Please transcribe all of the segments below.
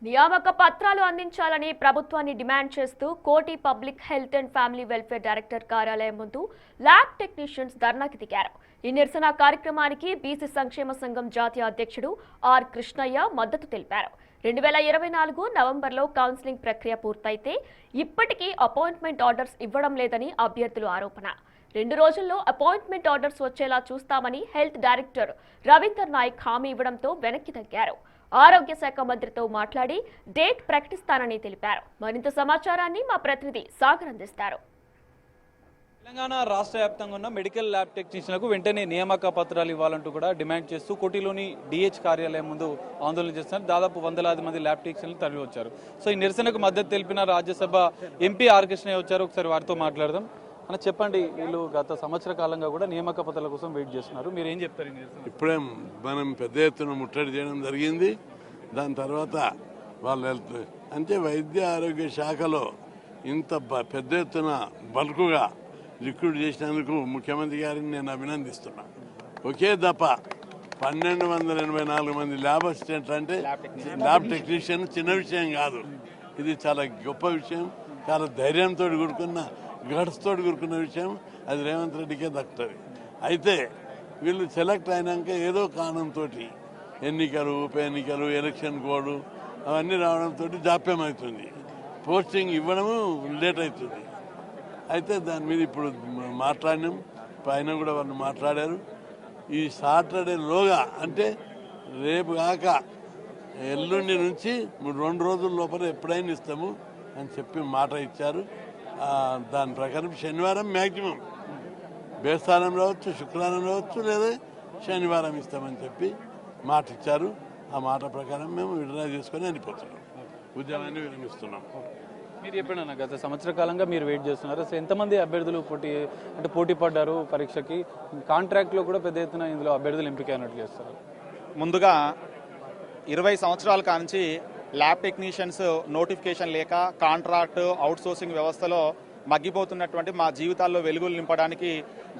నియామక పత్రాలు అందించాలని ప్రభుత్వాన్ని డిమాండ్ చేస్తూ కోటి public health and family welfare director కార్యాలయం ముందు ల్యాబ్ టెక్నీషియన్స్ ధర్నాకి దిగారు. ఈ నిరసన కార్యక్రమానికి బీసీ సంక్షేమ సంఘం జాతీయ అధ్యక్షుడు ఆర్ కృష్ణయ్య మద్దతు తెలిపారు. 2024 నవంబర్లో కౌన్సిలింగ్ ప్రక్రియ పూర్తయితే ఇప్పటికీ అపాయింట్మెంట్ ఆర్డర్స్ ఇవ్వడం లేదని అభ్యర్థుల ఆరోపణ. 2 రోజుల్లో అపాయింట్మెంట్ ఆర్డర్స్ వచ్చేలా చూస్తామని హెల్త్ డైరెక్టర్ రవీందర్ నాయక్ హామీ ఇవ్వడంతో వెనక్కి తగ్గారు. ఆరోగ్య శాఖ మంత్రితో మాట్లాడి డేట్ ప్రకటిస్తానని తెలిపారు. మరింత సమాచారాన్ని మా ప్రతినిధి సాగర్ అందిస్తారు. తెలంగాణ రాష్ట్ర వ్యాప్తంగా ఉన్న మెడికల్ ల్యాబ్ టెక్నీషియన్లకు వెంటనే నియామక పత్రాలు ఇవ్వాలంటూ కూడా డిమాండ్ చేస్తూ కోటిలోని డిహెచ్ కార్యాలయం ముందు ఆందోళన చేస్తున్నారు. దాదాపు 100 మంది ల్యాబ్ టెక్నీషియన్లు తరలి వచ్చారు. సో ఈ నిరసనకు మద్దతు తెలిపిన రాజ్యసభ ఎంపీ ఆర్ కృష్ణయ్య వచ్చారు. ఒకసారి వారితో మాట్లాడదాం. అని చెప్పండి, వీళ్ళు గత సంవత్సర కాలంగా కూడా నియామక పత్రాల కోసం వెయిట్ చేస్తున్నారు. మీరు ఏం చెప్తారు? ఇప్పుడే మనం పెద్ద ఎత్తున ముట్టడి చేయడం జరిగింది. దాని తర్వాత వాళ్ళ హెల్త్ అంటే వైద్య ఆరోగ్య శాఖలో ఇంత పెద్ద ఎత్తున బల్కుగా రిక్రూట్ చేసినందుకు ముఖ్యమంత్రి గారిని నేను అభినందిస్తున్నా. ఒకే దఫ 1284 మంది ల్యాబ్ అసిస్టెంట్లు అంటే ల్యాబ్ టెక్నీషియన్ చిన్న విషయం కాదు. ఇది చాలా గొప్ప విషయం. చాలా ధైర్యంతో కూడుకున్న గడ్స్తో కూడుకున్న విషయం. అది రేవంత్ రెడ్డికే దక్కుతుంది. అయితే వీళ్ళు సెలెక్ట్ అయినాక ఏదో కారణంతో ఎన్నికలు, ఉప ఎన్నికలు, ఎలక్షన్ కోడ్ అవన్నీ రావడంతో జాప్యం అవుతుంది. పోస్టింగ్ ఇవ్వడము లేట్ అవుతుంది. అయితే దాని మీద ఇప్పుడు మాట్లాడినాం. పైన కూడా వాళ్ళు మాట్లాడారు. ఈ సాటర్డేలోగా అంటే రేపు కాక ఎల్లుండి నుంచి 2 రోజుల లోపల ఎప్పుడైనా ఇస్తాము అని చెప్పి మాట ఇచ్చారు. దాని ప్రకారం శనివారం మ్యాక్సిమం బేస్తారం రావచ్చు, శుక్రవారం రావచ్చు, లేదా శనివారం ఇస్తామని చెప్పి మాట ఇచ్చారు. ఆ మాట ప్రకారం మేము విడుదల చేసుకొని వెళ్ళిపోతున్నాం. ఉద్యమాన్ని విరమిస్తున్నాం. మీరు చెప్పండి, గత సంవత్సర కాలంగా మీరు వెయిట్ చేస్తున్నారు. సో ఎంతమంది అభ్యర్థులు పోటీ పడ్డారు పరీక్షకి? కాంట్రాక్ట్లో కూడా పెద్ద ఎత్తున ఇందులో అభ్యర్థులు ఎంపిక అయినట్లు చేస్తారు. ముందుగా 20 సంవత్సరాల కాంచి ల్యాబ్ టెక్నీషియన్స్ నోటిఫికేషన్ లేక కాంట్రాక్ట్ అవుట్సోర్సింగ్ వ్యవస్థలో మగ్గిపోతున్నటువంటి మా జీవితాల్లో వెలుగులు నింపడానికి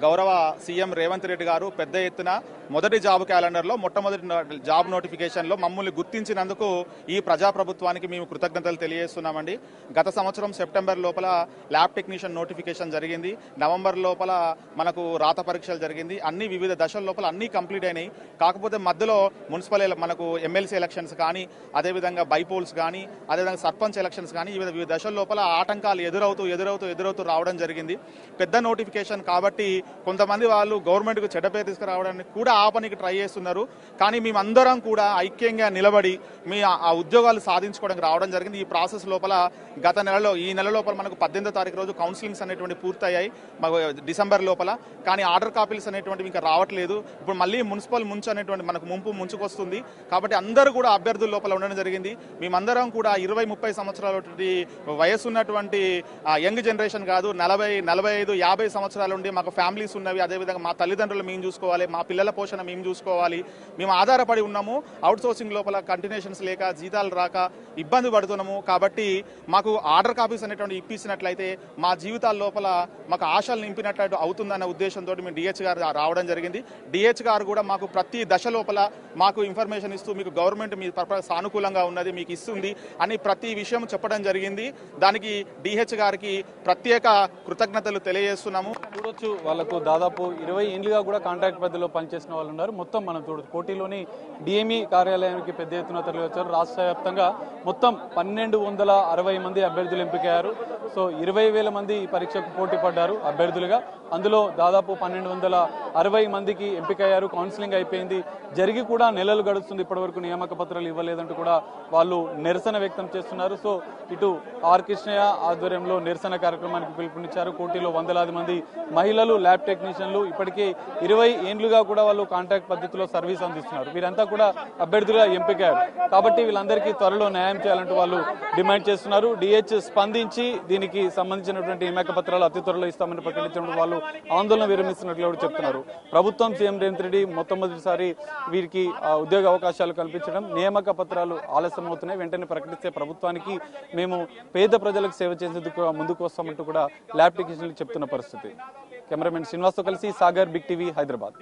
గౌరవ సీఎం రేవంత్ రెడ్డి గారు పెద్ద ఎత్తున మొదటి జాబ్ క్యాలెండర్లో మొట్టమొదటి జాబ్ నోటిఫికేషన్లో మమ్మల్ని గుర్తించినందుకు ఈ ప్రజాప్రభుత్వానికి మేము కృతజ్ఞతలు తెలియజేస్తున్నామండి. గత సంవత్సరం సెప్టెంబర్ లోపల ల్యాబ్ టెక్నీషియన్ నోటిఫికేషన్ జరిగింది. నవంబర్ లోపల మనకు రాత పరీక్షలు జరిగింది. అన్ని వివిధ దశల లోపల అన్నీ కంప్లీట్ అయినాయి. కాకపోతే మధ్యలో మున్సిపల్ మనకు ఎమ్మెల్సీ ఎలక్షన్స్ కానీ, అదేవిధంగా బైపోల్స్ కానీ, అదేవిధంగా సర్పంచ్ ఎలక్షన్స్ కానీ వివిధ దశల లోపల ఆటంకాలు ఎదురవుతూ రావడం జరిగింది. పెద్ద నోటిఫికేషన్ కాబట్టి కొంతమంది వాళ్ళు గవర్నమెంట్కు చెడ్డ పేరు తీసుకురావడానికి కూడా ఆ పనికి ట్రై చేస్తున్నారు. కానీ మేమందరం కూడా ఐక్యంగా నిలబడి ఆ ఉద్యోగాలు సాధించుకోవడానికి రావడం జరిగింది. ఈ ప్రాసెస్ లోపల ఈ నెల లోపల మనకు 18వ తారీఖు రోజు కౌన్సిలింగ్స్ అనేటువంటి పూర్తయ్యాయి డిసెంబర్ లోపల. కానీ ఆర్డర్ కాపీస్ అనేటువంటివి ఇంకా రావట్లేదు. ఇప్పుడు మళ్ళీ మున్సిపల్ ముంచు అనేటువంటి మనకు ముంచుకొస్తుంది. కాబట్టి అందరూ కూడా అభ్యర్థుల లోపల ఉండడం జరిగింది. మేమందరం కూడా 20-30 సంవత్సరాల వయసు ఉన్నటువంటి యంగ్ జనరేషన్ కాదు, 40, 45, 50 సంవత్సరాల నుండి మాకు ఫ్యామిలీస్ ఉన్నవి. అదేవిధంగా మా తల్లిదండ్రులు మేము చూసుకోవాలి, మా పిల్లల పోషణ మేము చూసుకోవాలి. మేము ఆధారపడి ఉన్నాము. అవుట్సోర్సింగ్ లోపల కంటిన్యూషన్స్ లేక జీతాలు రాక ఇబ్బంది పడుతున్నాము. కాబట్టి మాకు ఆర్డర్ కాపీస్ అనేటువంటి ఇప్పించినట్లయితే మా జీవితాల లోపల మాకు ఆశలు నింపినట్టు అవుతుందన్న ఉద్దేశంతో మేము డిహెచ్ గారు రావడం జరిగింది. డిహెచ్ గారు కూడా మాకు ప్రతి దశ లోపల మాకు ఇన్ఫర్మేషన్ ఇస్తూ మీకు గవర్నమెంట్ మీ సానుకూలంగా ఉన్నది, మీకు ఇస్తుంది అని ప్రతి విషయం చెప్పడం జరిగింది. దానికి డిహెచ్ గారికి ప్రత్యేక కృతజ్ఞతలు తెలియజేస్తున్నాము. చూడొచ్చు, వాళ్ళకు దాదాపు 20 ఏళ్ళుగా కూడా కాంట్రాక్ట్ పద్ధతిలో పనిచేసిన వాళ్ళు ఉన్నారు. మొత్తం మనం చూడొచ్చు కోటిలోని డిఎంఈ కార్యాలయానికి పెద్ద ఎత్తున తరలి వచ్చారు. రాష్ట్ర వ్యాప్తంగా మొత్తం 1260 మంది అభ్యర్థులు ఎంపికయ్యారు. సో 20,000 మంది ఈ పరీక్షకు పోటీ పడ్డారు అభ్యర్థులుగా. అందులో దాదాపు 1260 మందికి ఎంపికయ్యారు. కౌన్సిలింగ్ అయిపోయింది, జరిగి కూడా నెలలు గడుస్తుంది. ఇప్పటివరకు నియామక పత్రాలు ఇవ్వలేదంటూ కూడా వాళ్ళు నిరసన వ్యక్తం చేస్తున్నారు. సో ఇటు ఆర్ కృష్ణయ్య ఆధ్వర్యంలో నిరసన కార్యక్రమానికి పిలుపునిచ్చారు. కోటిలో 100 మంది మహిళలు ల్యాబ్ టెక్నీషియన్లు ఇప్పటికే 20 ఏళ్లుగా కూడా వాళ్ళు కాంట్రాక్ట్ పద్ధతిలో సర్వీస్ అందిస్తున్నారు. వీరంతా కూడా అభ్యర్థులుగా ఎంపికయ్యారు. కాబట్టి వీళ్ళందరికీ త్వరలో న్యాయం చేయాలంటూ వాళ్ళు డిమాండ్ చేస్తున్నారు. డిహెచ్ స్పందించి దీనికి సంబంధించినటువంటి నియామక పత్రాలు అతి త్వరలో ఇస్తామని ప్రకటించడం వాళ్ళు ఆందోళన విరమిస్తున్నట్లు కూడా చెప్తున్నారు. ప్రభుత్వం సీఎం రేవంత్ రెడ్డి మొట్టమొదటిసారి వీరికి ఉద్యోగ అవకాశాలు కల్పించడం, నియామక పత్రాలు ఆలస్యం అవుతున్నాయి, వెంటనే ప్రకటిస్తే ప్రభుత్వానికి మేము పేద ప్రజలకు సేవ చేసేందుకు ముందుకు వస్తామంటూ కూడా ల్యాబ్ టెక్నీషియన్లు చెప్తున్న పరిస్థితి. కెమెరామెన్ శ్రీనివాస్తో కలిసి సాగర్, బిగ్ టీవీ, హైదరాబాద్.